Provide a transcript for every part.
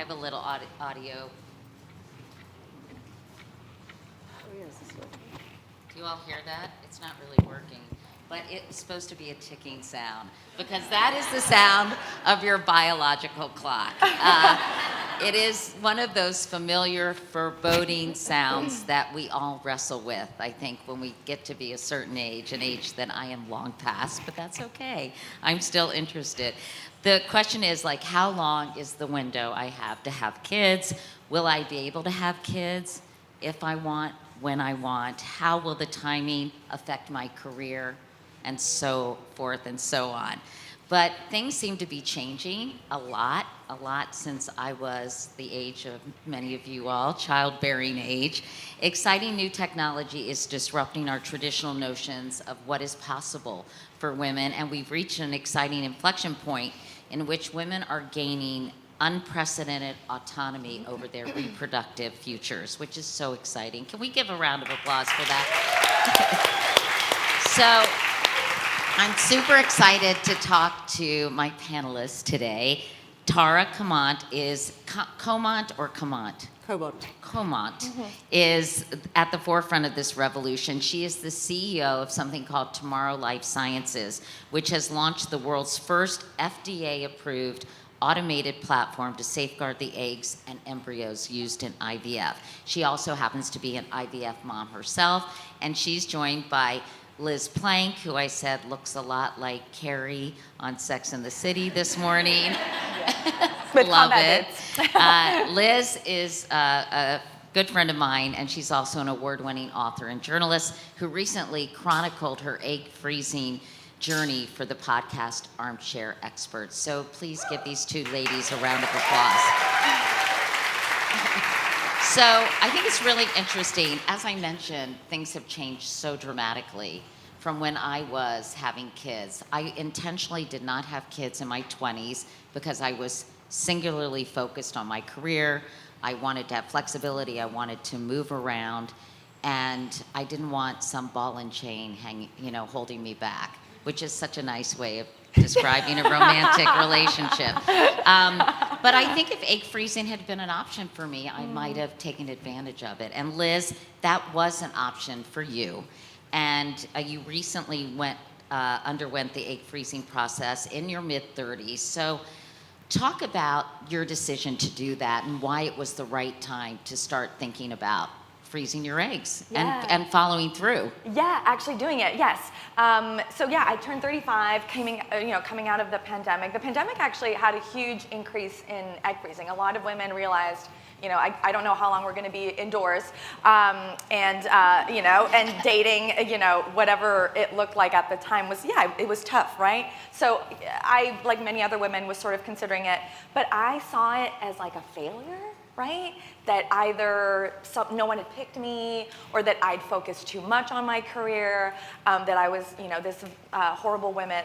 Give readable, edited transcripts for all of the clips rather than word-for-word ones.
have a little audio. Do you all hear that? It's not really working, but it's supposed to be a ticking sound because that is the sound of your biological clock. It is one of those familiar, foreboding sounds that we all wrestle with, I think, when we get to be a certain age, an age that I am long past, but that's okay. I'm still interested. The question is, like, how long is the window I have to have kids? Will I be able to have kids if I want, when I want? How will the timing affect my career? And so forth and so on. But things seem to be changing a lot since I was the age of many of you all, childbearing age. Exciting new technology is disrupting our traditional notions of what is possible for women, and we've reached an exciting inflection point in which women are gaining unprecedented autonomy over their reproductive futures, which is so exciting. Can we give a round of applause for that? So, I'm super excited to talk to my panelists today. Tara Comonte is, Comonte or Comonte? Comonte is at the forefront of this revolution. She is the CEO of something called Tomorrow Life Sciences, which has launched the world's first FDA-approved automated platform to safeguard the eggs and embryos used in IVF. She also happens to be an IVF mom herself, and she's joined by Liz Plank, who I said looks a lot like Carrie on Sex and the City this morning. Love it. Liz is a good friend of mine, and she's also an award-winning author and journalist who recently chronicled her egg freezing journey for the podcast Armchair Experts. So please give these two ladies a round of applause. So I think it's really interesting. As I mentioned, things have changed so dramatically from when I was having kids. I intentionally did not have kids in my 20s because I was singularly focused on my career. I wanted to have flexibility. I wanted to move around. And I didn't want some ball and chain hanging, holding me back, which is such a nice way of describing a romantic relationship. But I think if egg freezing had been an option for me, I might have taken advantage of it. And Liz, that was an option for you. And you recently underwent the egg freezing process in your mid-30s. So talk about your decision to do that and why it was the right time to start thinking about freezing your eggs and following through. Yeah, actually doing it, yes. I turned 35, coming out of the pandemic. The pandemic actually had a huge increase in egg freezing. A lot of women realized, I don't know how long we're going to be indoors, and dating, whatever it looked like at the time it was tough, right? So I, like many other women, was sort of considering it, but I saw it as like a failure, right? That either no one had picked me, or that I'd focused too much on my career, that I was, this horrible woman,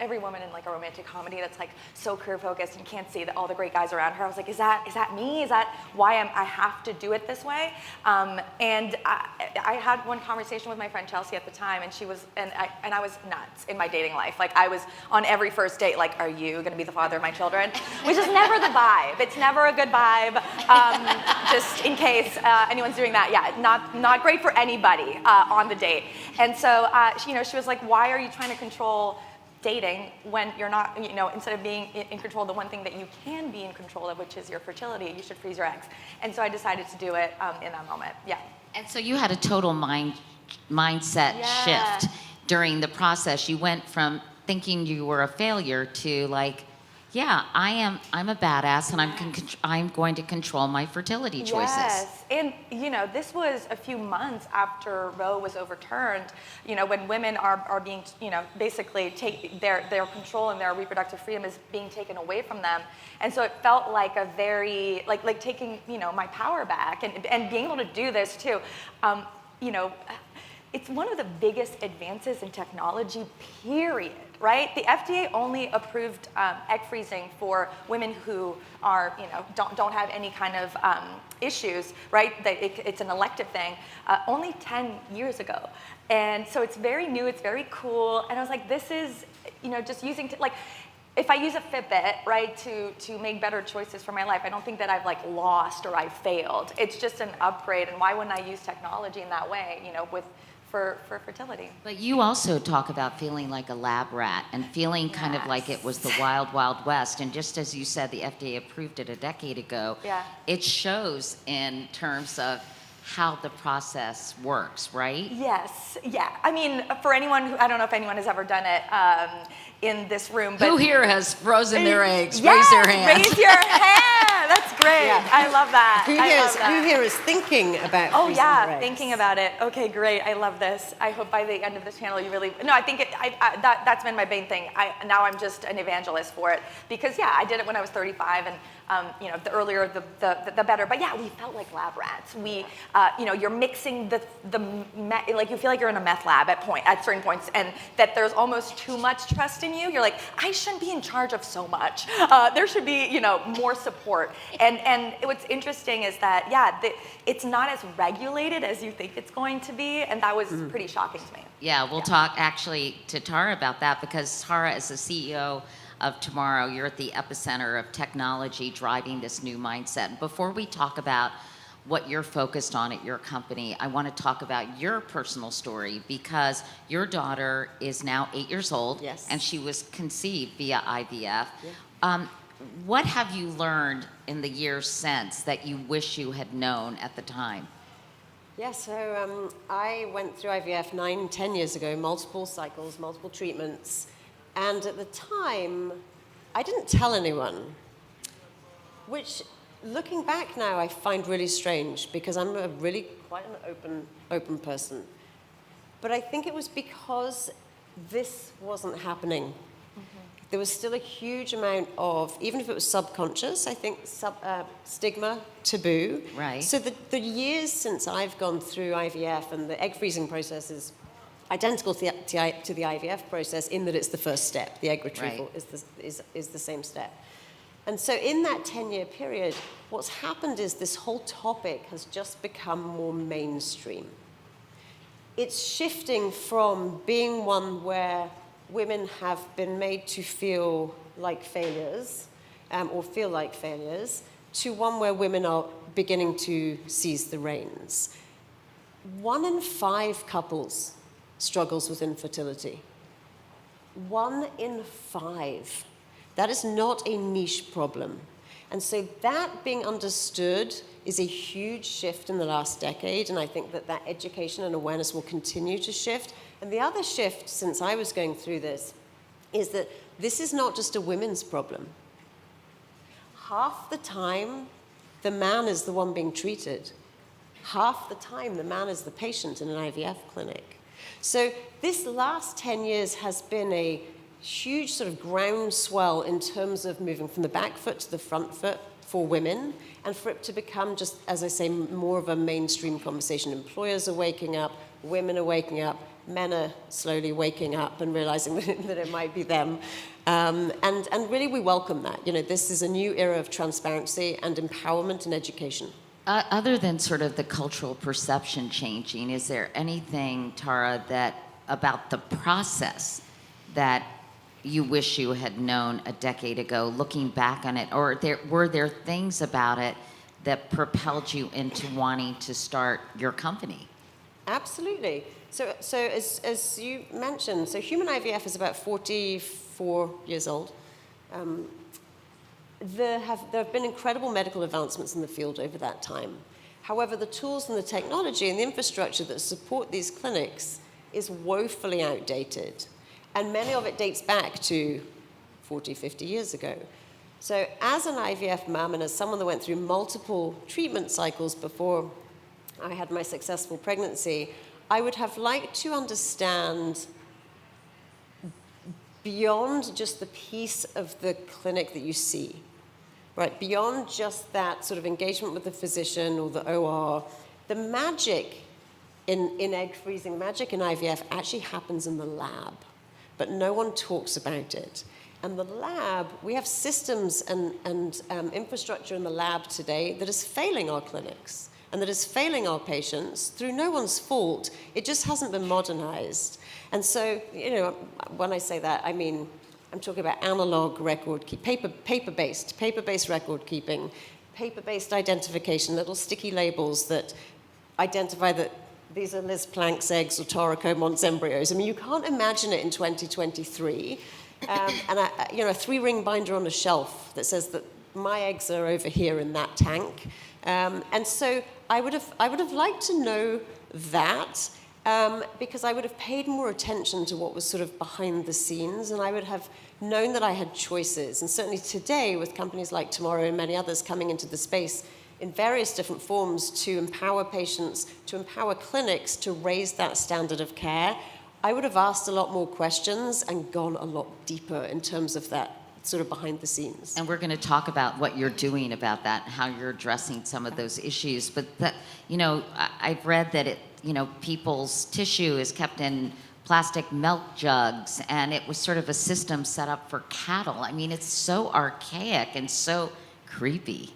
every woman in like a romantic comedy that's like so career focused and can't see that all the great guys around her. I was like, is that me? Is that why I have to do it this way? And I had one conversation with my friend Chelsea at the time, and she was, and I was nuts in my dating life. Like I was on every first date, like, are you gonna be the father of my children? Which is never the vibe. It's never a good vibe. Just in case anyone's doing that, not great for anybody on the date. And so she was like, why are you trying to control dating when you're not, instead of being in control of the one thing that you can be in control of, which is your fertility, you should freeze your eggs. And so I decided to do it in that moment, And so you had a total mindset shift during the process. You went from thinking you were a failure to like, I'm a badass, and I'm going to control my fertility choices. Yes, and this was a few months after Roe was overturned. When women are being, basically take their control and their reproductive freedom is being taken away from them, and so it felt like a very like taking my power back and being able to do this too. It's one of the biggest advances in technology, period, right? The FDA only approved egg freezing for women who are, don't have any kind of issues, right? It's an elective thing, only 10 years ago. And so it's very new, it's very cool. And I was like, this is, just using, if I use a Fitbit, right, to make better choices for my life, I don't think that I've like lost or I've failed. It's just an upgrade, and why wouldn't I use technology in that way, you know, for fertility? But you also talk about feeling like a lab rat and feeling kind of like it was the wild, wild west. And just as you said, the FDA approved it a decade ago. Yeah. It shows in terms of how the process works, right? Yes, yeah. I mean, for anyone who, I don't know if anyone has ever done it in this room, but Who here has frozen their eggs? Yes, Raise their hand. Raise your hand. That's great. Yeah. I love that. Who here is thinking about Oh freezing yeah, their eggs? thinking about it. Okay, great. I love this. I hope by the end of this panel you really. No, I think that's been my main thing. Now I'm just an evangelist for it because yeah, I did it when I was 35, and you know, the earlier the better. But yeah, we felt like lab rats. We, you know, you're mixing like you feel like you're in a meth lab at certain points, and that there's almost too much trust in you. You're like, I shouldn't be in charge of so much. There should be, you know, more support. And what's interesting is that yeah, it's not as regulated as you think it's going to be, and that was pretty shocking to me. Yeah, we'll talk actually to Tara about that, because Tara, as the CEO of Tomorrow, you're at the epicenter of technology driving this new mindset. And before we talk about what you're focused on at your company, I want to talk about your personal story, because your daughter is now 8 years old. Yes. And she was conceived via IVF. Yeah. What have you learned in the years since that you wish you had known at the time? Yeah, so I went through IVF 9-10 years ago, multiple cycles, multiple treatments. And at the time, I didn't tell anyone, which, looking back now, I find really strange, because I'm really quite an open person. But I think it was because this wasn't happening. There was still a huge amount of, even if it was subconscious, I think stigma, taboo. Right. So the years since I've gone through IVF, and the egg freezing process is identical to the IVF process in that it's the first step. The egg retrieval is the same step. And so in that 10-year period, what's happened is this whole topic has just become more mainstream. It's shifting from being one where women have been made to feel like failures, or feel like failures, to one where women are beginning to seize the reins. 1 in 5 couples struggles with infertility. 1 in 5. That is not a niche problem. And so that being understood is a huge shift in the last decade, and I think that education and awareness will continue to shift. And the other shift since I was going through this is that this is not just a women's problem. Half the time, the man is the one being treated. Half the time, the man is the patient in an IVF clinic. So this last 10 years has been a huge sort of groundswell in terms of moving from the back foot to the front foot for women, and for it to become just, as I say, more of a mainstream conversation. Employers are waking up, women are waking up, men are slowly waking up and realizing that it might be them. And really we welcome that. You know, this is a new era of transparency and empowerment and education. Other than sort of the cultural perception changing, is there anything, Tara, that about the process that you wish you had known a decade ago, looking back on it, or were there things about it that propelled you into wanting to start your company? Absolutely. So as you mentioned, so human IVF is about 44 years old. There have been incredible medical advancements in the field over that time. However, the tools and the technology and the infrastructure that support these clinics is woefully outdated. And many of it dates back to 40, 50 years ago. So as an IVF mum and as someone that went through multiple treatment cycles before I had my successful pregnancy, I would have liked to understand beyond just the piece of the clinic that you see, right? Beyond just that sort of engagement with the physician or the OR, the magic in egg freezing, magic in IVF actually happens in the lab, but no one talks about it. And the lab, we have systems and infrastructure in the lab today that is failing our clinics and that is failing our patients through no one's fault. It just hasn't been modernized. And so, you know, when I say that, I mean I'm talking about analog record paper-based record keeping, paper-based identification, little sticky labels that identify that these are Liz Planck's eggs or Tara Comonte's embryos. I mean, you can't imagine it in 2023. And a 3-ring binder on a shelf that says that my eggs are over here in that tank. And so I would have liked to know that, because I would have paid more attention to what was sort of behind the scenes, and I would have known that I had choices. And certainly today, with companies like Tomorrow and many others coming into the space in various different forms to empower patients, to empower clinics to raise that standard of care, I would have asked a lot more questions and gone a lot deeper in terms of that sort of behind the scenes. And we're going to talk about what you're doing about that and how you're addressing some of those issues. But that, I've read that people's tissue is kept in plastic milk jugs, and it was sort of a system set up for cattle. I mean, it's so archaic and so creepy.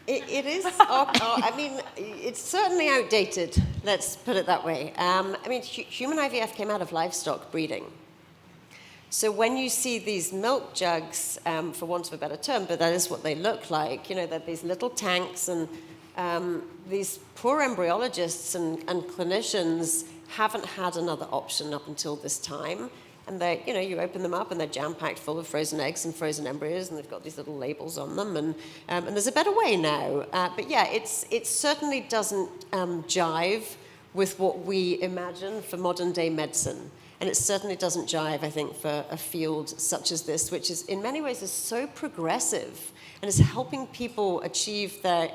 It is. I mean, it's certainly outdated. Let's put it that way. Human IVF came out of livestock breeding. So when you see these milk jugs, for want of a better term, but that is what they look like. They're these little tanks, and these poor embryologists and clinicians haven't had another option up until this time. And they, you open them up and they're jam-packed full of frozen eggs and frozen embryos, and they've got these little labels on them. And there's a better way now. But yeah, it certainly doesn't jive with what we imagine for modern day medicine. And it certainly doesn't jive, I think, for a field such as this, which is in many ways is so progressive and is helping people achieve their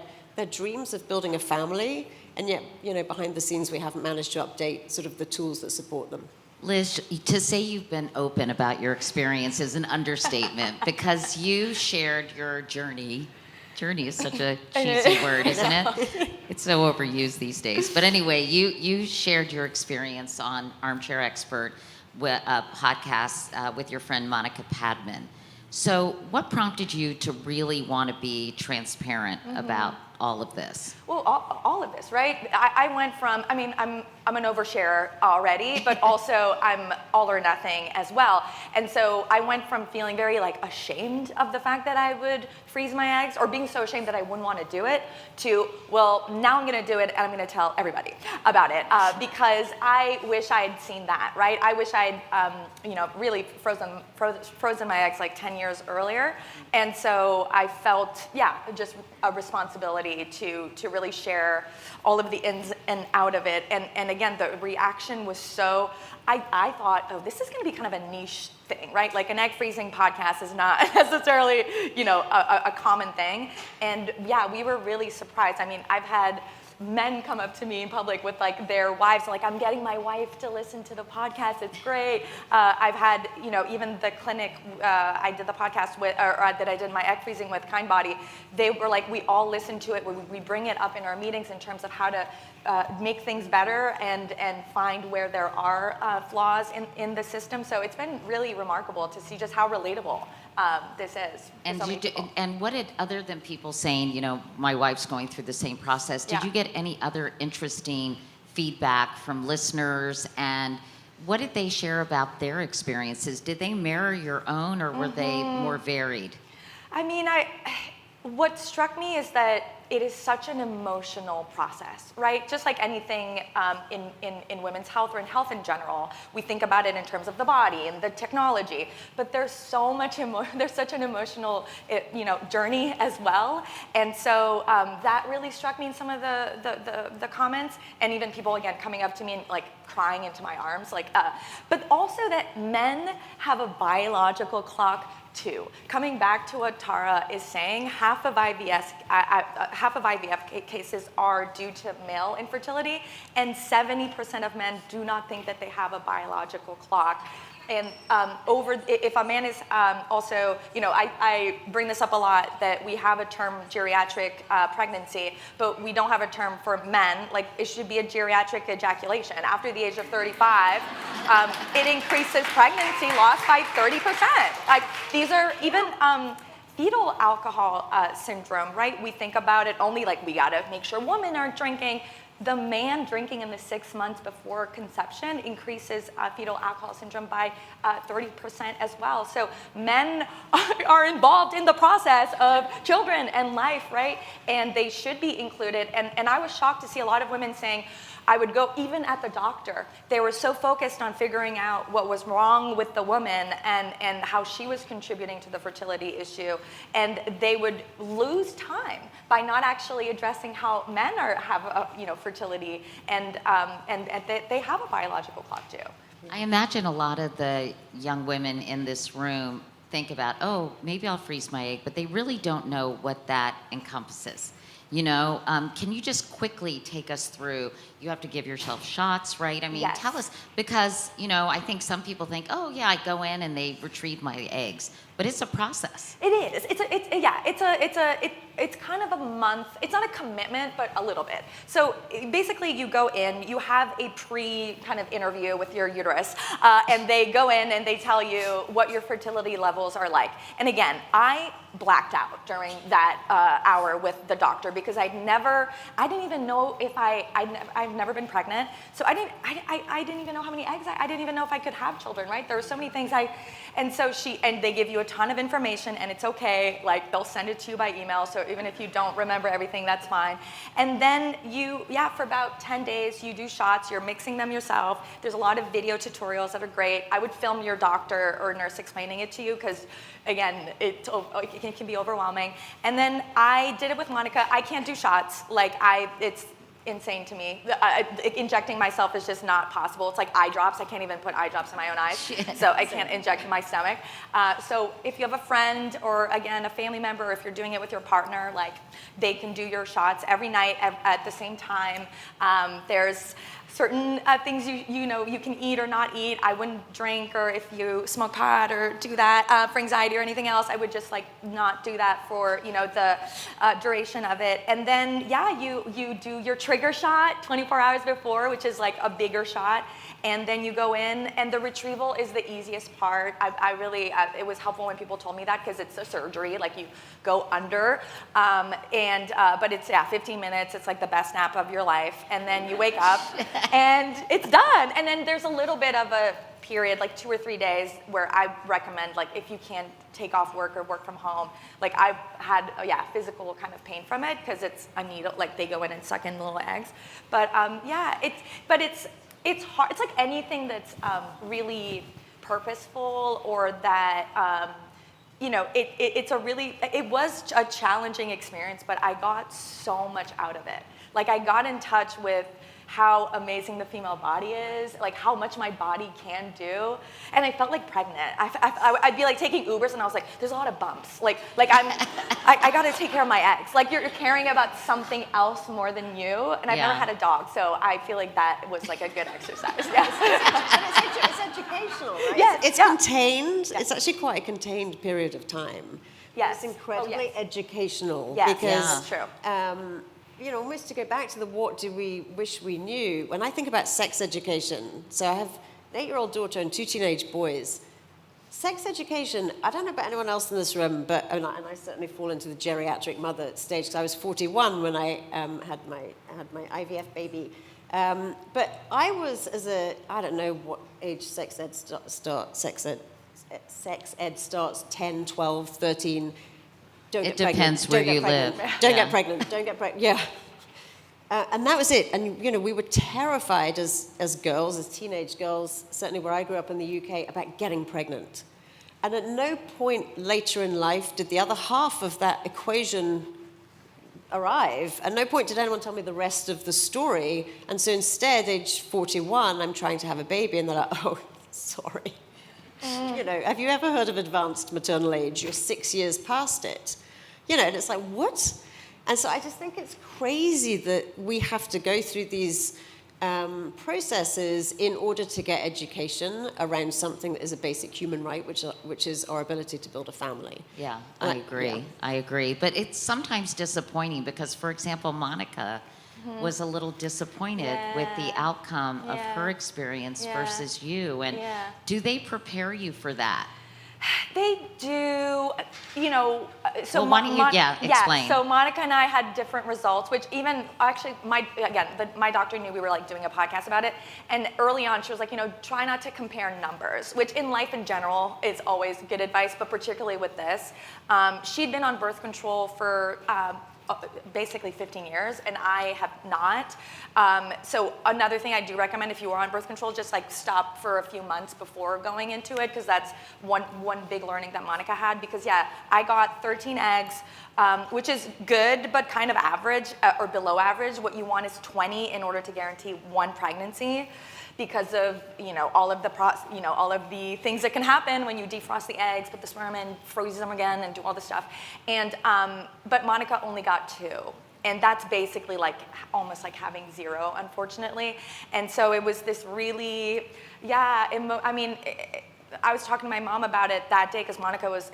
dreams of building a family. And yet, behind the scenes, we haven't managed to update sort of the tools that support them. Liz, to say you've been open about your experience is an understatement, because you shared your journey. Journey is such a cheesy word, isn't it? It's so overused these days. But anyway, you shared your experience on Armchair Expert, a podcast with your friend Monica Padman. So what prompted you to really want to be transparent about all of this? Well, all of this, right? I went from, I'm an oversharer already, but also I'm all or nothing as well. And so I went from feeling very ashamed of the fact that I would freeze my eggs, or being so ashamed that I wouldn't want to do it, to, well, now I'm going to do it and I'm going to tell everybody about it, because I wish I had seen that, right? I wish I had, really frozen my eggs 10 years earlier. And so I felt, just a responsibility to really share all of the ins and out of it. And again, the reaction was so, I thought, oh, this is going to be kind of a niche thing, right? Like an egg freezing podcast is not necessarily, a common thing. And yeah, we were really surprised. I've had men come up to me in public with their wives, I'm getting my wife to listen to the podcast, it's great. I've had, even the clinic I did the podcast with, or that I did my egg freezing with, Kindbody, they were we all listen to it, we bring it up in our meetings in terms of how to make things better and find where there are flaws in the system. So it's been really remarkable to see just how relatable this is. And what did, other than people saying, my wife's going through the same process, did you get any other interesting feedback from listeners? And what did they share about their experiences? Did they mirror your own, or were they more varied? What struck me is that it is such an emotional process, right? Just like anything in women's health or in health in general, we think about it in terms of the body and the technology, but there's so much there's such an emotional, journey as well. And so that really struck me in some of the comments, and even people again coming up to me and crying into my arms, but also that men have a biological clock too. Coming back to what Tara is saying, half of IVF cases are due to male infertility, and 70% of men do not think that they have a biological clock. And if a man is also, I bring this up a lot, that we have a term geriatric pregnancy, but we don't have a term for men. It should be a geriatric ejaculation. After the age of 35, it increases pregnancy loss by 30%. These are even fetal alcohol syndrome, right? We think about it only we gotta make sure women aren't drinking. the man drinking in the 6 months before conception increases fetal alcohol syndrome by 30% as well. So men are involved in the process of children and life, right? And they should be included. And I was shocked to see a lot of women saying, I would go, even at the doctor, they were so focused on figuring out what was wrong with the woman and how she was contributing to the fertility issue. And they would lose time by not actually addressing how men have fertility and they have a biological clock too. I imagine a lot of the young women in this room think about, oh, maybe I'll freeze my egg, but they really don't know what that encompasses. Can you just quickly take us through? You have to give yourself shots, right? I mean, Yes. Tell us, because, I think some people think, oh yeah, I go in and they retrieve my eggs, but it's a process. It is. It's kind of a month. It's not a commitment, but a little bit. So basically, you go in, you have a kind of interview with your uterus, and they go in and they tell you what your fertility levels are like. And again, I blacked out during that hour with the doctor because I didn't even know if I've never been pregnant, so I didn't even know how many eggs I didn't even know if I could have children, right? There were so many things and they give you a ton of information, and it's okay, like they'll send it to you by email, so even if you don't remember everything, that's fine. And then for about 10 days, you do shots, you're mixing them yourself. There's a lot of video tutorials that are great. I would film your doctor or nurse explaining it to you because, again, it can be overwhelming. And then I did it with Monica. I can't do shots. It's insane to me. Injecting myself is just not possible. It's like eye drops. I can't even put eye drops in my own eyes. So I can't inject in my stomach. So if you have a friend or, again, a family member, or if you're doing it with your partner, they can do your shots every night at the same time. There's certain things you can eat or not eat. I wouldn't drink, or if you smoke pot or do that for anxiety or anything else, I would just not do that for the duration of it. And then you do your trigger shot 24 hours before, which is a bigger shot. And then you go in, and the retrieval is the easiest part. It was helpful when people told me that because it's a surgery, you go under, but it's 15 minutes. It's the best nap of your life, and then you wake up, and it's done. And then there's a little bit of a period, 2 or 3 days, where I recommend, if you can take off work or work from home. I had physical kind of pain from it because it's a needle, they go in and suck in little eggs. But it's hard. It's like anything that's really purposeful, or that it was a challenging experience, but I got so much out of it. I got in touch with how amazing the female body is, how much my body can do, and I felt pregnant. I'd be taking Ubers, and I was there's a lot of bumps. I got to take care of my eggs. You're caring about something else more than you, and I've never had a dog, so I feel that was a good exercise. Yes. And it's educational, right? Yes. It's contained. Yes. It's actually quite a contained period of time. Yes. It's incredibly educational. Yes. Because, true. Almost to go back to the what do we wish we knew, when I think about sex education, so I have an 8-year-old daughter and 2 teenage boys. Sex education, I don't know about anyone else in this room, but and I certainly fall into the geriatric mother stage, because I was 41 when I had my IVF baby. But I was, I don't know what age sex ed starts, sex ed starts 10, 12, 13. It depends where you live. Don't get pregnant. Yeah. And that was it. And, we were terrified as girls, as teenage girls, certainly where I grew up in the UK, about getting pregnant. And at no point later in life did the other half of that equation arrive. At no point did anyone tell me the rest of the story. And so instead, age 41, I'm trying to have a baby, and they're like, oh, sorry. Have you ever heard of advanced maternal age? You're 6 years past it. And it's what? And so I just think it's crazy that we have to go through these processes in order to get education around something that is a basic human right, which is our ability to build a family. Yeah, I agree. Yeah. I agree. But it's sometimes disappointing because, for example, Monica was a little disappointed with the outcome of her experience versus you. And do they prepare you for that? They do, so Well, why don't you explain. So Monica and I had different results, which even actually my doctor knew we were like doing a podcast about it, and early on she was like, try not to compare numbers, which in life in general is always good advice, but particularly with this. She'd been on birth control for basically 15 years, and I have not. So another thing I do recommend, if you are on birth control, just like stop for a few months before going into it, because that's one big learning that Monica had. Because I got 13 eggs, which is good, but kind of average or below average. What you want is 20 in order to guarantee one pregnancy, because of all of the things that can happen when you defrost the eggs, put the sperm in, freeze them again, and do all this stuff. And but Monica only got 2, and that's basically like almost like having 0, unfortunately. And so it was this really, I was talking to my mom about it that day because Monica was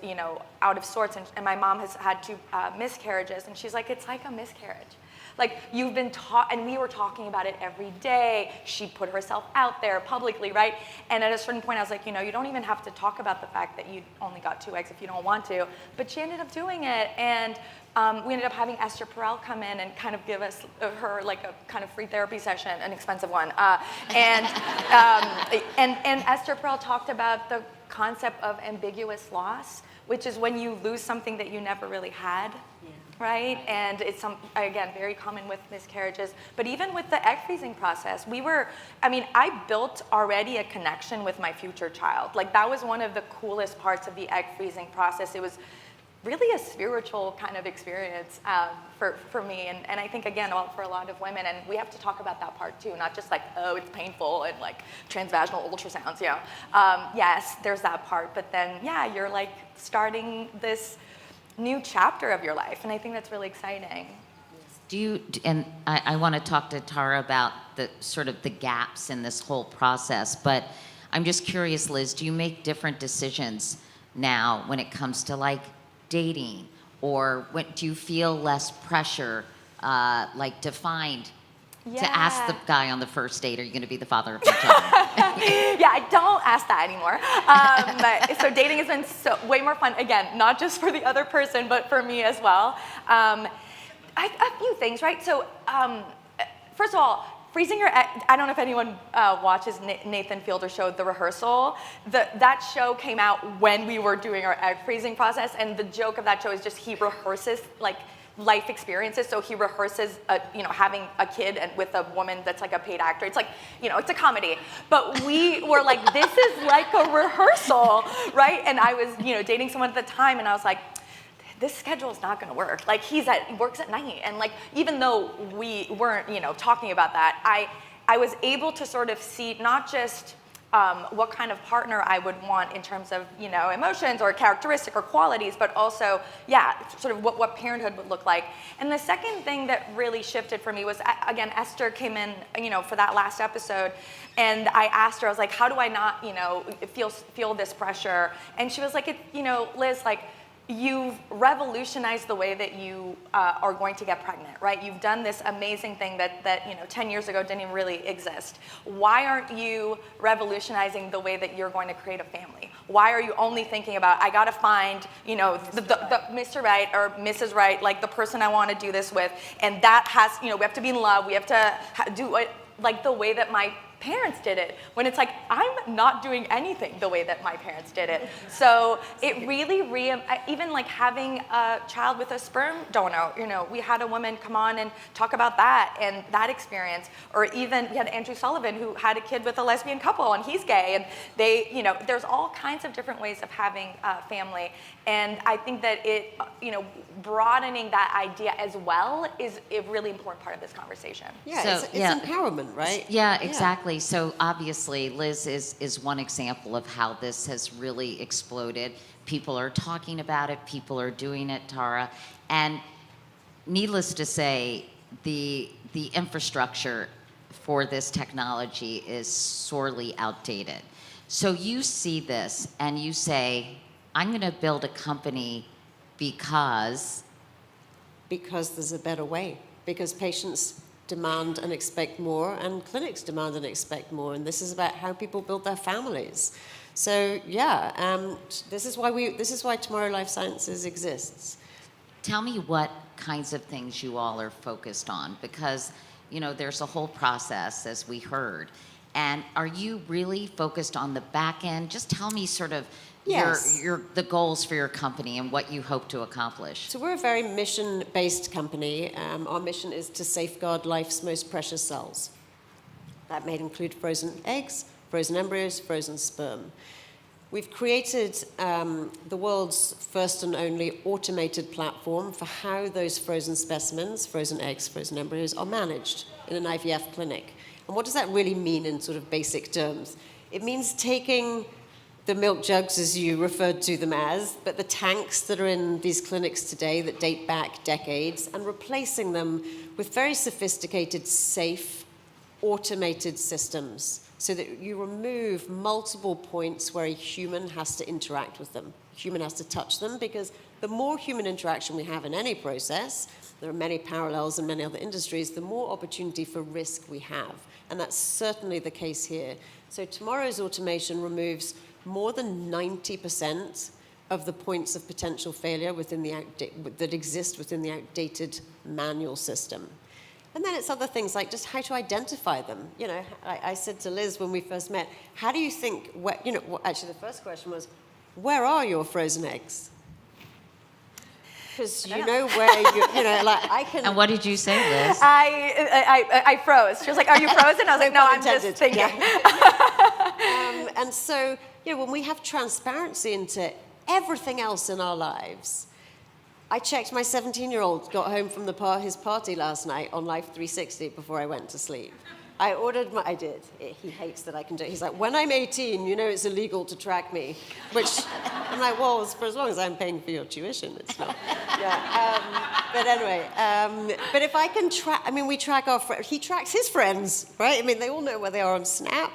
out of sorts, and my mom has had 2 miscarriages, and she's like, it's like a miscarriage. Like, you've been taught, and we were talking about it every day. She put herself out there publicly, right? And at a certain point, I was like, you don't even have to talk about the fact that you only got 2 eggs if you don't want to. But she ended up doing it, and we ended up having Esther Perel come in and kind of give us her like a kind of free therapy session, an expensive one. And Esther Perel talked about the concept of ambiguous loss, which is when you lose something that you never really had. Right? And it's, again, very common with miscarriages. But even with the egg freezing process, I built already a connection with my future child. Like, that was one of the coolest parts of the egg freezing process. It was really a spiritual kind of experience for me. And I think, again, for a lot of women, and we have to talk about that part too, not just like, oh, it's painful and like transvaginal ultrasounds, yes, there's that part. But then, you're like starting this new chapter of your life, and I think that's really exciting. And I want to talk to Tara about the sort of the gaps in this whole process, but I'm just curious, Liz, do you make different decisions now when it comes to like dating, or do you feel less pressure, like defined, to ask the guy on the first date, are you going to be the father of my child? I don't ask that anymore. So dating has been way more fun, again, not just for the other person, but for me as well. A few things, right? So first of all, freezing your egg, I don't know if anyone watches Nathan Fielder's show, The Rehearsal. That show came out when we were doing our egg freezing process, and the joke of that show is just he rehearses like life experiences. So he rehearses, having a kid and with a woman that's like a paid actor. It's like, it's a comedy. But we were like, this is like a rehearsal, right? And I was, dating someone at the time, and I was like, this schedule is not going to work. Like, he works at night, and like, even though we weren't, talking about that, I was able to sort of see not just what kind of partner I would want in terms of, emotions or characteristic or qualities, but also, sort of what parenthood would look like. And the second thing that really shifted for me was, again, Esther came in, for that last episode, and I asked her, I was like, how do I not, feel this pressure? And she was like, Liz, like, you've revolutionized the way that you are going to get pregnant, right? You've done this amazing thing that 10 years ago didn't even really exist. Why aren't you revolutionizing the way that you're going to create a family? Why are you only thinking about, I gotta find, the Mr. Right or Mrs. Right, like the person I want to do this with, and that has, we have to be in love, we have to do it like the way that my parents did it, when it's like, I'm not doing anything the way that my parents did it. So it really, even like having a child with a sperm donor, we had a woman come on and talk about that and that experience. Or even we had Andrew Sullivan, who had a kid with a lesbian couple, and he's gay, and they, there's all kinds of different ways of having a family. And I think that it, broadening that idea as well is a really important part of this conversation. Yeah, so, it's empowerment, right? Yeah, exactly. So obviously, Liz is one example of how this has really exploded. People are talking about it. People are doing it, Tara. And needless to say, the infrastructure for this technology is sorely outdated. So you see this and you say, I'm going to build a company because there's a better way. Because patients demand and expect more, and clinics demand and expect more. And this is about how people build their families. So this is why Tomorrow Life Sciences exists. Tell me what kinds of things you all are focused on, because there's a whole process, as we heard. And are you really focused on the back end? Just tell me sort of Yes. the goals for your company and what you hope to accomplish. So we're a very mission-based company. Our mission is to safeguard life's most precious cells. That may include frozen eggs, frozen embryos, frozen sperm. We've created the world's first and only automated platform for how those frozen specimens, frozen eggs, frozen embryos, are managed in an IVF clinic. And what does that really mean in sort of basic terms? It means taking the milk jugs, as you referred to them as, but the tanks that are in these clinics today that date back decades, and replacing them with very sophisticated, safe, automated systems so that you remove multiple points where a human has to interact with them. A human has to touch them, because the more human interaction we have in any process, there are many parallels in many other industries, the more opportunity for risk we have. And that's certainly the case here. So tomorrow's automation removes more than 90% of the points of potential failure that exist within the outdated manual system. And then it's other things like just how to identify them. I said to Liz when we first met, how do you think, actually the first question was, where are your frozen eggs? Because you know where I can... And what did you say, Liz? I froze. She was like, are you frozen? I was like, no, I'm just thinking. Yeah. And so, when we have transparency into everything else in our lives, I checked my 17-year-old got home from his party last night on Life 360 before I went to sleep. I did. He hates that I can do it. He's like, when I'm 18, it's illegal to track me. Which, I'm like, well, it's for as long as I'm paying for your tuition, it's not. Yeah. But anyway, but if I can track, we track our friends. He tracks his friends, right? They all know where they are on Snap.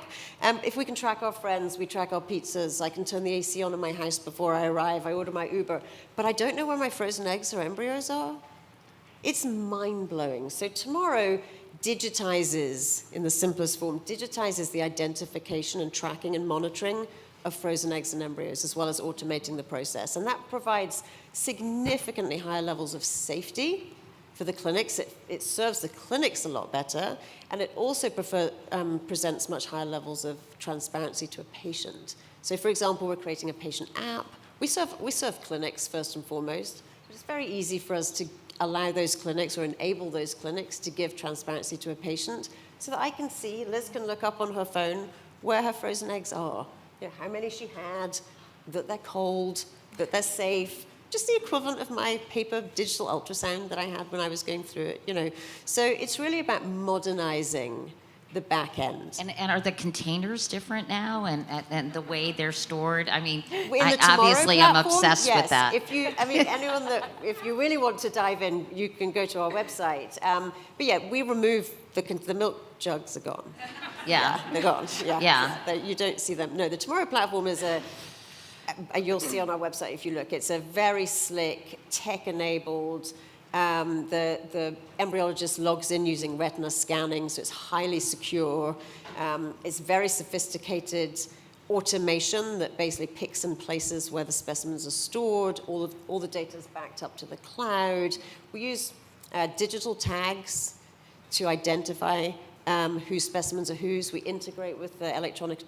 If we can track our friends, we track our pizzas. I can turn the AC on in my house before I arrive. I order my Uber. But I don't know where my frozen eggs or embryos are. It's mind-blowing. So tomorrow digitizes, in the simplest form, digitizes the identification and tracking and monitoring of frozen eggs and embryos, as well as automating the process. And that provides significantly higher levels of safety for the clinics. It serves the clinics a lot better, and it also presents much higher levels of transparency to a patient. So, for example, we're creating a patient app. We serve clinics first and foremost, but it's very easy for us to allow those clinics or enable those clinics to give transparency to a patient so that I can see, Liz can look up on her phone where her frozen eggs are, how many she had, that they're cold, that they're safe, just the equivalent of my paper digital ultrasound that I had when I was going through it, So it's really about modernizing the back end. And are the containers different now, and the way they're stored? Obviously I'm obsessed with that. If you really want to dive in, you can go to our website. But yeah, we remove the milk jugs are gone. Yeah. They're gone. Yeah. You don't see them. No, the Tomorrow platform is you'll see on our website if you look, it's a very slick, tech-enabled. The embryologist logs in using retina scanning, so it's highly secure. It's very sophisticated automation that basically picks and places where the specimens are stored. All the data is backed up to the cloud. We use digital tags to identify whose specimens are whose. We integrate with the electronic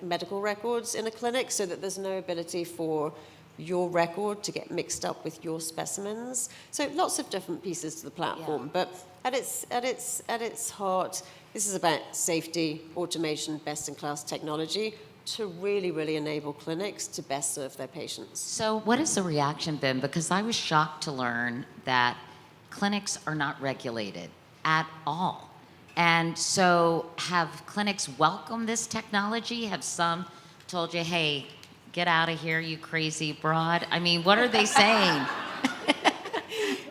medical records in a clinic so that there's no ability for your record to get mixed up with your specimens. So lots of different pieces to the platform. Yeah. But at its heart, this is about safety, automation, best-in-class technology to really, really enable clinics to best serve their patients. So what has the reaction been? Because I was shocked to learn that clinics are not regulated at all. And so have clinics welcomed this technology? Have some told you, hey, get out of here, you crazy broad? What are they saying?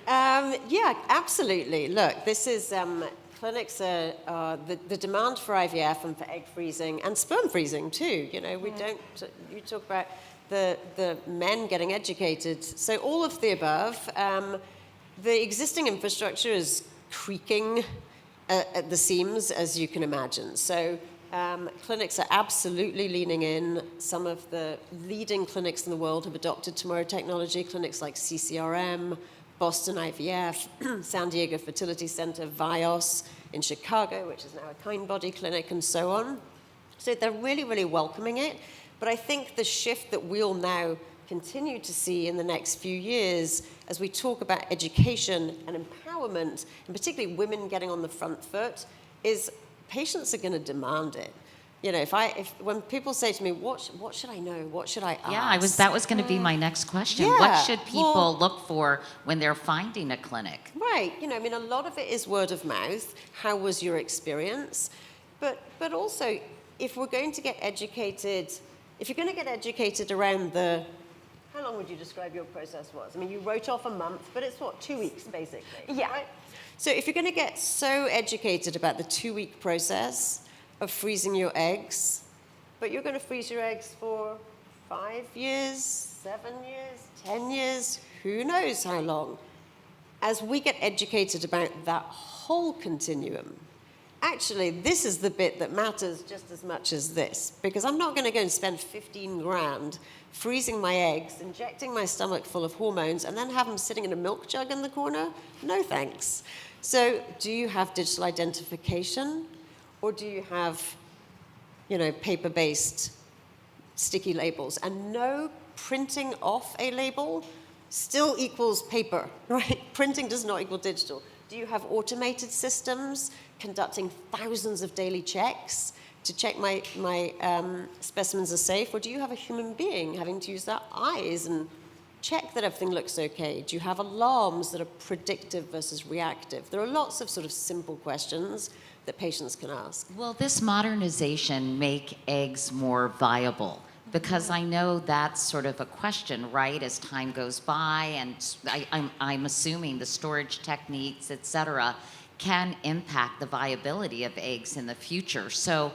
Yeah, absolutely. Look, this is, clinics are the demand for IVF and for egg freezing and sperm freezing too. You talk about the men getting educated. So all of the above. The existing infrastructure is creaking at the seams, as you can imagine. So Clinics are absolutely leaning in. Some of the leading clinics in the world have adopted Tomorrow technology, clinics like CCRM, Boston IVF, San Diego Fertility Center, Vios in Chicago, which is now a Kind Body clinic, and so on. So they're really, really welcoming it. But I think the shift that we'll now continue to see in the next few years as we talk about education and empowerment, and particularly women getting on the front foot, is patients are going to demand it. You know, when people say to me, what should I know? What should I ask? Yeah, that was going to be my next question. Yeah, What should people look for when they're finding a clinic? Right. You know, I mean, a lot of it is word of mouth. How was your experience? But also, if we're going to get educated, if you're going to get educated around how long would you describe your process was? I mean, you wrote off a month, but it's what, 2 weeks, basically? Yeah. Right? So if you're going to get so educated about the 2-week process of freezing your eggs, but you're going to freeze your eggs for 5 years, 7 years, 10 years, who knows how long. As we get educated about that whole continuum, actually, this is the bit that matters just as much as this, because I'm not going to go and spend 15 grand freezing my eggs, injecting my stomach full of hormones, and then have them sitting in a milk jug in the corner. No thanks. So do you have digital identification, or do you have, you know, paper-based sticky labels? And no, printing off a label still equals paper, right? Printing does not equal digital. Do you have automated systems conducting thousands of daily checks to check my specimens are safe? Or do you have a human being having to use their eyes and check that everything looks okay? Do you have alarms that are predictive versus reactive? There are lots of sort of simple questions that patients can ask. Will this modernization make eggs more viable? Because I know that's sort of a question, right, as time goes by, and I'm assuming the storage techniques, et cetera, can impact the viability of eggs in the future. So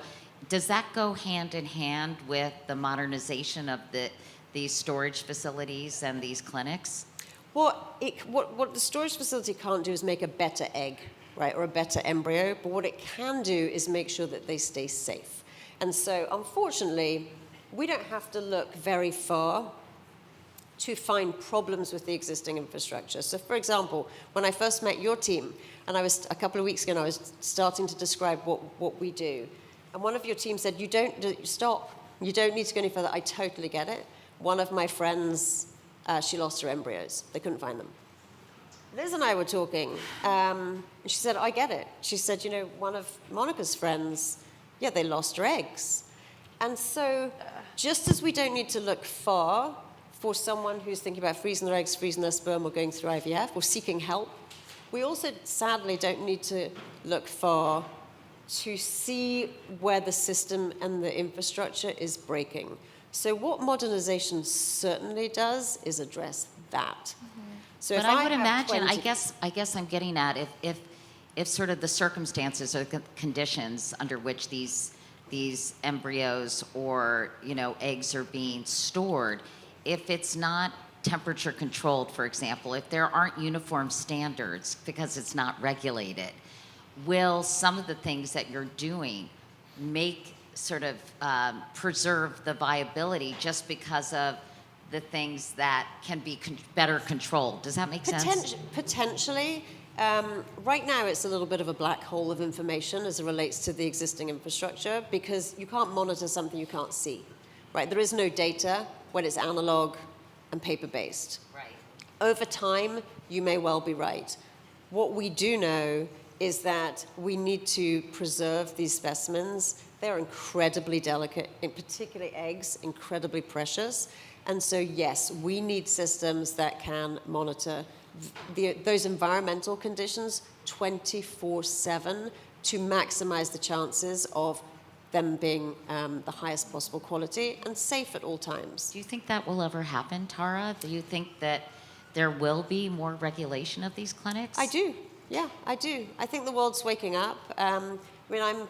does that go hand in hand with the modernization of these storage facilities and these clinics? What the storage facility can't do is make a better egg, right, or a better embryo, but what it can do is make sure that they stay safe. And so, unfortunately, we don't have to look very far to find problems with the existing infrastructure. So, for example, when I first met your team, and a couple of weeks ago, and I was starting to describe what we do, and one of your team said, stop, you don't need to go any further. I totally get it. One of my friends, she lost her embryos. They couldn't find them. Liz and I were talking, and she said, I get it. She said, you know, one of Monica's friends, yeah, they lost her eggs. And so, just as we don't need to look far for someone who's thinking about freezing their eggs, freezing their sperm, or going through IVF, or seeking help, we also, sadly, don't need to look far to see where the system and the infrastructure is breaking. So what modernization certainly does is address that. Mm-hmm. So but I would imagine, I guess I'm getting at if sort of the circumstances or the conditions under which these embryos or, you know, eggs are being stored, if it's not temperature controlled, for example, if there aren't uniform standards because it's not regulated, will some of the things that you're doing make sort of preserve the viability just because of the things that can be better controlled? Does that make sense? Potentially. Right now, it's a little bit of a black hole of information as it relates to the existing infrastructure because you can't monitor something you can't see, right? There is no data when it's analog and paper-based. Right. Over time, you may well be right. What we do know is that we need to preserve these specimens. They're incredibly delicate, in particular eggs, incredibly precious. And so, yes, we need systems that can monitor those environmental conditions 24/7 to maximize the chances of them being the highest possible quality and safe at all times. Do you think that will ever happen, Tara? Do you think that there will be more regulation of these clinics? I do. Yeah, I do. I think the world's waking up. I mean, I'm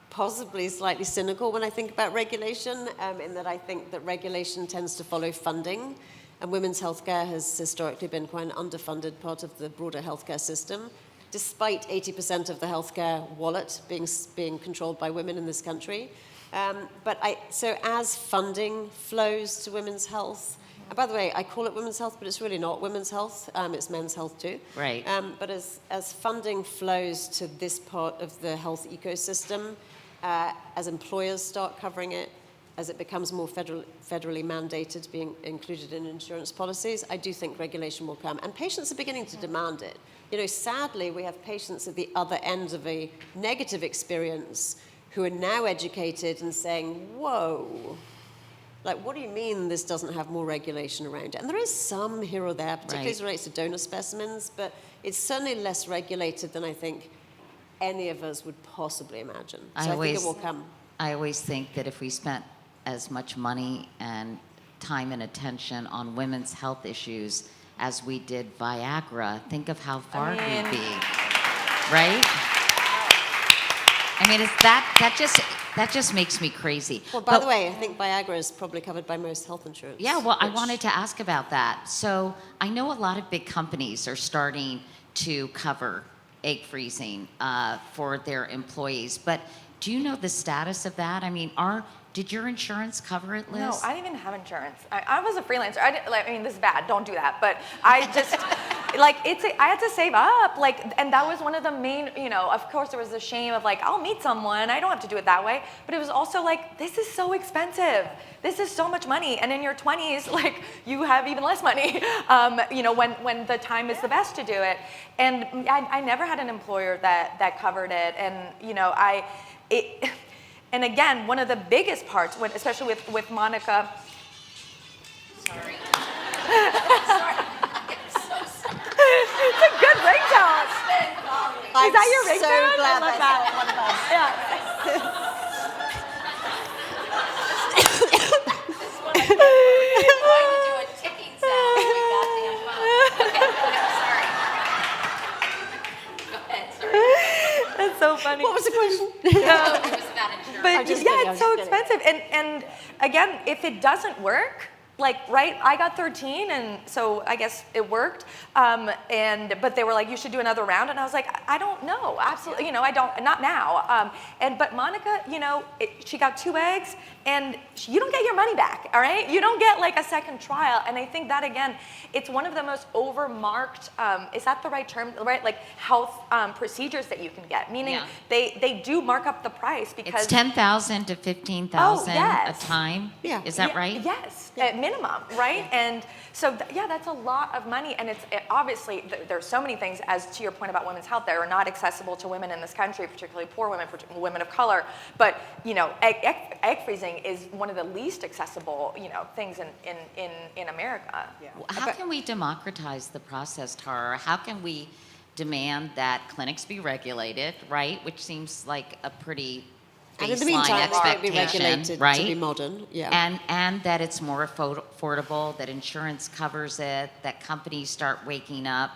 possibly slightly cynical when I think about regulation, in that I think that regulation tends to follow funding, and women's healthcare has historically been quite an underfunded part of the broader healthcare system. despite 80% of the healthcare wallet being controlled by women in this country. So as funding flows to women's health, and by the way, I call it women's health, but it's really not women's health. It's men's health too. Right. But as funding flows to this part of the health ecosystem, as employers start covering it, as it becomes more federally mandated, being included in insurance policies, I do think regulation will come. And patients are beginning to demand it. You know, sadly, we have patients at the other end of a negative experience who are now educated and saying, whoa, like, what do you mean this doesn't have more regulation around it? And there is some here or there, particularly as it relates to donor specimens, but it's certainly less regulated than I think any of us would possibly imagine. So I think it will come. I always think that if we spent as much money and time and attention on women's health issues as we did Viagra, think of how far we'd be, right? I mean, that just makes me crazy. Well, by the way, I think Viagra is probably covered by most health insurance. Yeah, well, I wanted to ask about that. So I know a lot of big companies are starting to cover egg freezing for their employees, but do you know the status of that? I mean, did your insurance cover it, Liz? No, I didn't even have insurance. I was a freelancer. I mean, this is bad. Don't do that. But I just, I had to save up. And that was one of the main, of course there was the shame of I'll meet someone. I don't have to do it that way. But it was also this is so expensive. This is so much money. And in your 20s, you have even less money, when the time is the best to do it. And I never had an employer that covered it. And, and again, one of the biggest parts, especially with Monica. Sorry. It's a good ringtone. Is that your ringtone? I'm so glad I love that's not one of us. We're going to do a ticking sound when we got the phone. Okay, sorry. Go ahead, sorry. That's so funny. What was the question? It was about insurance. But just yeah, kidding, it's so I'm just kidding. expensive. And again, if it doesn't work, I got 13, and so I guess it worked. But they were like, you should do another round, and I was like, I don't know, absolutely, I don't, not now. But Monica, she got 2 eggs, and you don't get your money back, all right? You don't get a second trial, and I think that again, it's one of the most overmarked, is that the right term, right? Health procedures that you can get, meaning they do mark up the price because it's $10,000 to $15,000 yes. a time. Yeah. Is that right? Yes, at minimum, right? And so, that's a lot of money, and obviously there's so many things, as to your point about women's health, that are not accessible to women in this country, particularly poor women, women of color. But egg freezing is one of the least accessible, things in America. Yeah. How can we democratize the process, Tara? How can we demand that clinics be regulated, right? Which seems like a pretty And in the baseline meantime, it's going to be expectation, regulated right? to be modern. Yeah. And that it's more affordable, that insurance covers it, that companies start waking up.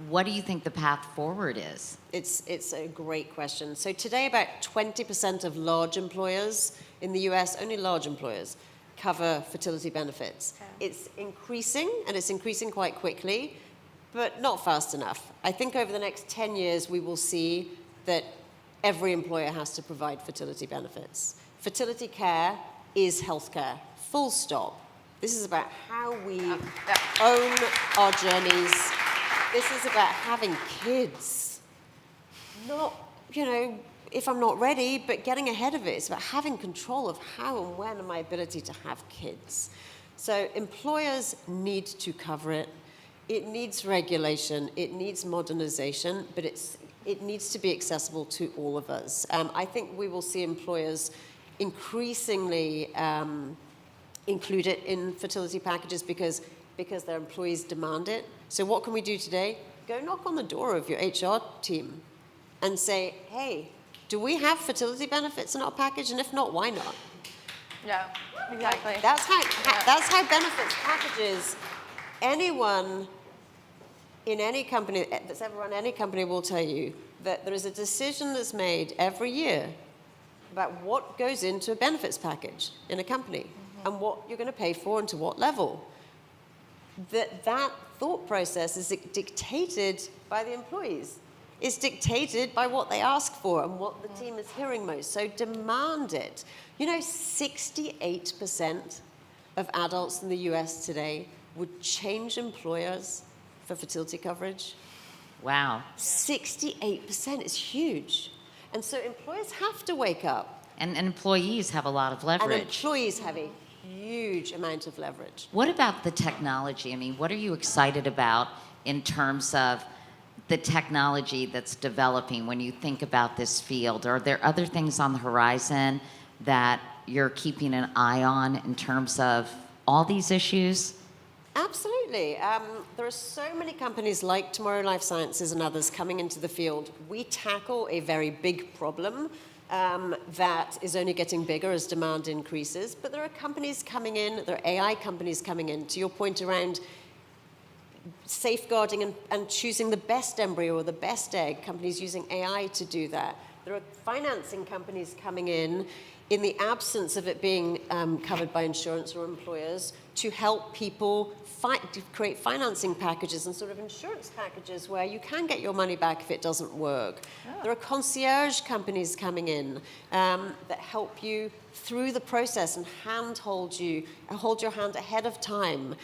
What do you think the path forward is? It's a great question. So today, about 20% of large employers in the US, only large employers, cover fertility benefits. Okay. It's increasing, and it's increasing quite quickly, but not fast enough. I think over the next 10 years, we will see that every employer has to provide fertility benefits. Fertility care is healthcare, full stop. This is about how we own our journeys. This is about having kids. Not, if I'm not ready, but getting ahead of it. It's about having control of how and when and my ability to have kids. So employers need to cover it. It needs regulation. It needs modernization, but it needs to be accessible to all of us. I think we will see employers increasingly include it in fertility packages because their employees demand it. So what can we do today? Go knock on the door of your HR team and say, hey, do we have fertility benefits in our package? And if not, why not? Yeah, exactly. That's how benefits packages, anyone in any company that's ever run any company will tell you that there is a decision that's made every year about what goes into a benefits package in a company and what you're going to pay for and to what level. That thought process is dictated by the employees. It's dictated by what they ask for and what the team is hearing most. So demand it. 68% of adults in the US today would change employers for fertility coverage. Wow. 68% is huge. And so employers have to wake up. And employees have a lot of leverage. And employees have a huge amount of leverage. What about the technology? I mean, what are you excited about in terms of the technology that's developing when you think about this field? Are there other things on the horizon that you're keeping an eye on in terms of all these issues? Absolutely. There are so many companies like Tomorrow Life Sciences and others coming into the field. We tackle a very big problem that is only getting bigger as demand increases. But there are companies coming in, there are AI companies coming in, to your point around safeguarding and choosing the best embryo or the best egg, companies using AI to do that. There are financing companies coming in the absence of it being covered by insurance or employers, to help people to create financing packages and sort of insurance packages where you can get your money back if it doesn't work. Oh. There are concierge companies coming in that help you through the process and hold your hand ahead of time,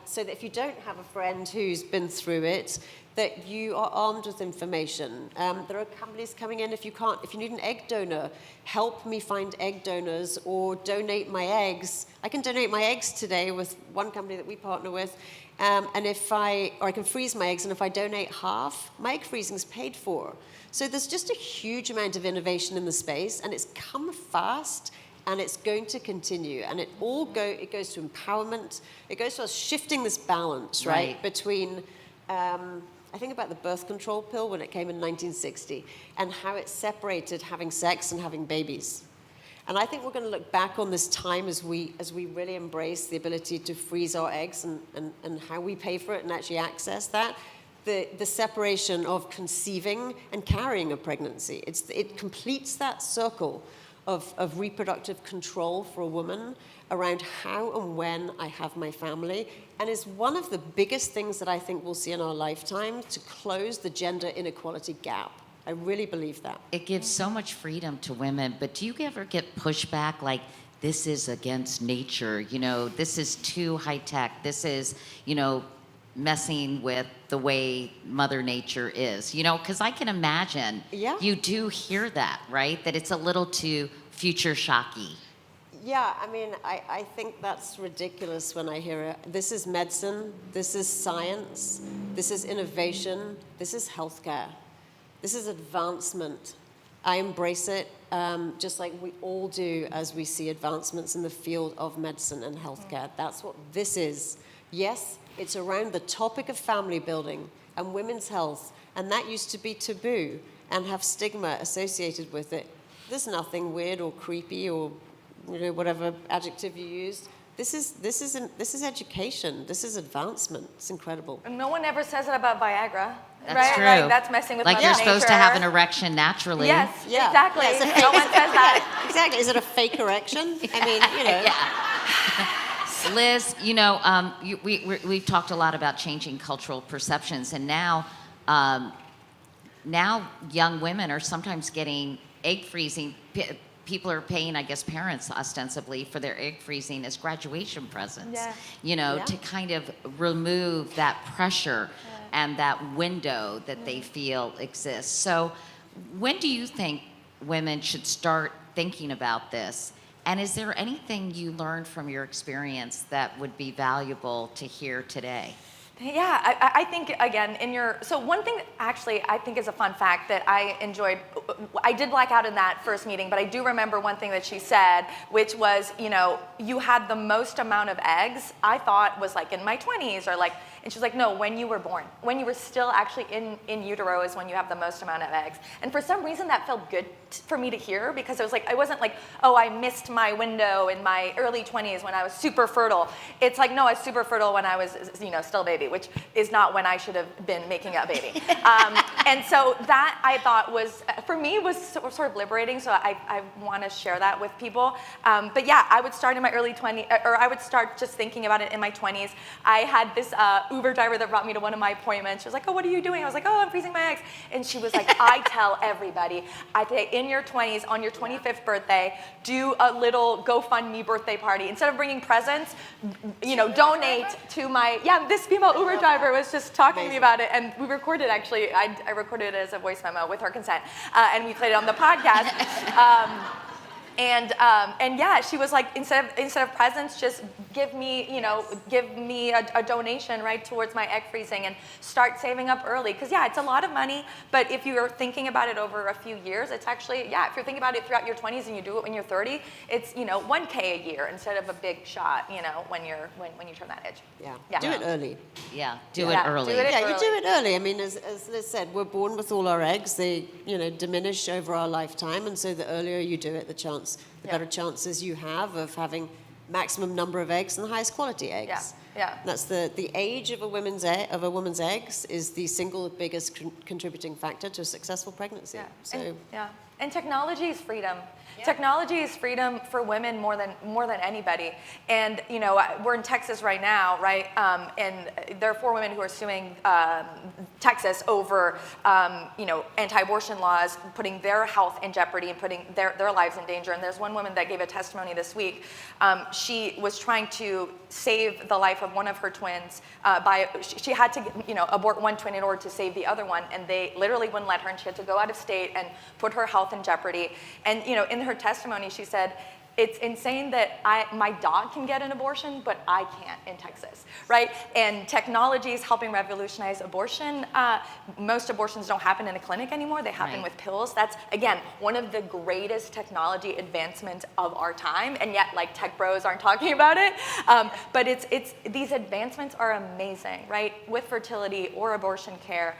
so that if you don't have a friend who's been through it, that you are armed with information. There are companies coming in, if you need an egg donor, help me find egg donors or donate my eggs. I can donate my eggs today with one company that we partner with, and I can freeze my eggs, and if I donate half, my egg freezing is paid for. So there's just a huge amount of innovation in the space, and it's come fast, and it's going to continue. And it goes to empowerment. It goes to us shifting this balance, right? Between I think about the birth control pill when it came in 1960 and how it separated having sex and having babies. And I think we're going to look back on this time as we really embrace the ability to freeze our eggs and how we pay for it and actually access that. The separation of conceiving and carrying a pregnancy. It completes that circle of reproductive control for a woman around how and when I have my family, and is one of the biggest things that I think we'll see in our lifetime to close the gender inequality gap. I really believe that. It gives so much freedom to women, but do you ever get pushback like, this is against nature, this is too high tech, this is, messing with the way Mother Nature is, because I can imagine you do hear that, right? That it's a little too future shocky. Yeah, I mean, I think that's ridiculous when I hear it. This is medicine, this is science, this is innovation, this is healthcare, this is advancement. I embrace it, just like we all do as we see advancements in the field of medicine and healthcare. That's what this is. Yes, it's around the topic of family building and women's health, and that used to be taboo and have stigma associated with it. There's nothing weird or creepy or whatever adjective you used. This is education. This is advancement. It's incredible. And no one ever says it about Viagra. That's right? true. Like, that's messing with Like Mother you're Nature. supposed to have an erection naturally. Yes, exactly. Yeah, no one says that. Exactly. Is it a fake erection? I mean, Yeah. Liz, we've talked a lot about changing cultural perceptions, and now young women are sometimes getting egg freezing. People are paying, I guess, parents ostensibly for their egg freezing as graduation presents. Yeah. To kind of remove that pressure and that window that they feel exists. So, when do you think women should start thinking about this? And is there anything you learned from your experience that would be valuable to hear today? Yeah, I think, again, so one thing actually I think is a fun fact that I enjoyed, I did black out in that first meeting, but I do remember one thing that she said, which was, you had the most amount of eggs, I thought was like in my 20s or like, and she's like, no, when you were born, when you were still actually in utero is when you have the most amount of eggs. And for some reason that felt good for me to hear, because it was like, I wasn't like, oh, I missed my window in my early 20s when I was super fertile. It's like, no, I was super fertile when I was, still a baby. which is not when I should have been making a baby. And so that I thought was, for me, was sort of liberating. So I want to share that with people. But yeah, I would start in my early 20s, or I would start just thinking about it in my 20s. I had this Uber driver that brought me to one of my appointments. She was like, oh, what are you doing? I was like, oh, I'm freezing my eggs. And she was like, I tell everybody, I say in your 20s, on your 25th birthday, do a little GoFundMe birthday party. Instead of bringing presents, donate to my, this female Uber driver was just talking to me about it. And we recorded, actually, I recorded it as a voice memo with her consent. And we played it on the podcast. And yeah, she was like, instead of presents, just give me a donation right towards my egg freezing and start saving up early. Because yeah, it's a lot of money, but if you're thinking about it over a few years, it's actually, if you're thinking about it throughout your 20s and you do it when you're 30, it's, $1K a year instead of a big shot, when you turn that age. Yeah. Do it early. Yeah, do it early. You do it early. I mean, as Liz said, we're born with all our eggs. They, diminish over our lifetime, and so the earlier you do it, the better chances you have of having maximum number of eggs and the highest quality eggs. Yeah. That's the age of a woman's eggs is the single biggest contributing factor to a successful pregnancy. Yeah. So and technology is freedom. Yeah. Technology is freedom for women more than anybody. And we're in Texas right now, right? And there are 4 women who are suing Texas over anti-abortion laws, putting their health in jeopardy and putting their lives in danger. And there's one woman that gave a testimony this week. She was trying to save the life of one of her twins she had to abort one twin in order to save the other one, and they literally wouldn't let her, and she had to go out of state and put her health in jeopardy. And in her testimony, she said, it's insane that my dog can get an abortion, but I can't in Texas, right? And technology is helping revolutionize abortion. Most abortions don't happen in a clinic anymore. They happen with pills. That's, again, one of the greatest technology advancements of our time, and yet, tech bros aren't talking about it. But it's these advancements are amazing, right? With fertility or abortion care,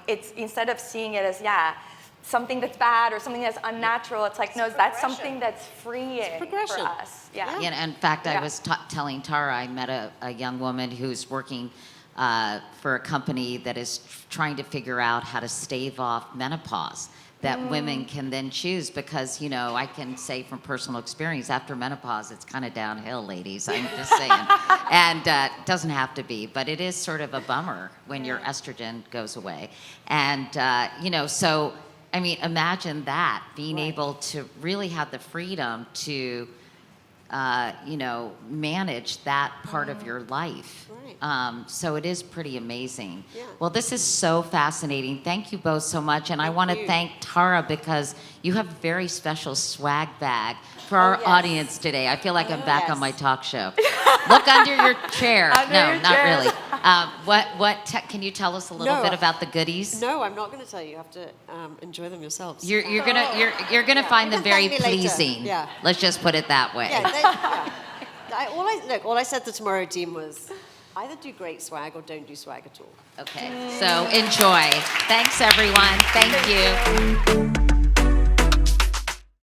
it's, instead of seeing it as, something that's bad or something that's unnatural, it's like, no, that's something that's freeing for us. Yeah. In fact, I was telling Tara, I met a young woman who's working for a company that is trying to figure out how to stave off menopause, that women can then choose, because, I can say from personal experience, after menopause, it's kind of downhill, ladies, I'm just saying. And it doesn't have to be, but it is sort of a bummer when your estrogen goes away. And, so, I mean, imagine that, being able to really have the freedom to, manage that part of your life. Right. So it is pretty amazing. Yeah. Well, this is so fascinating. Thank you both so much. And I want to thank Tara, because you have a very special swag bag for our audience today. I feel like I'm back on my talk show. Look under your chair. Not really. Can you tell us a little bit about the goodies? No, I'm not going to tell you. You have to enjoy them yourselves. You're gonna find them very pleasing. Yeah. Let's just put it that way. All I said to the Tomorrow team was, either do great swag or don't do swag at all. Okay. So enjoy. Thanks, everyone. Thank you.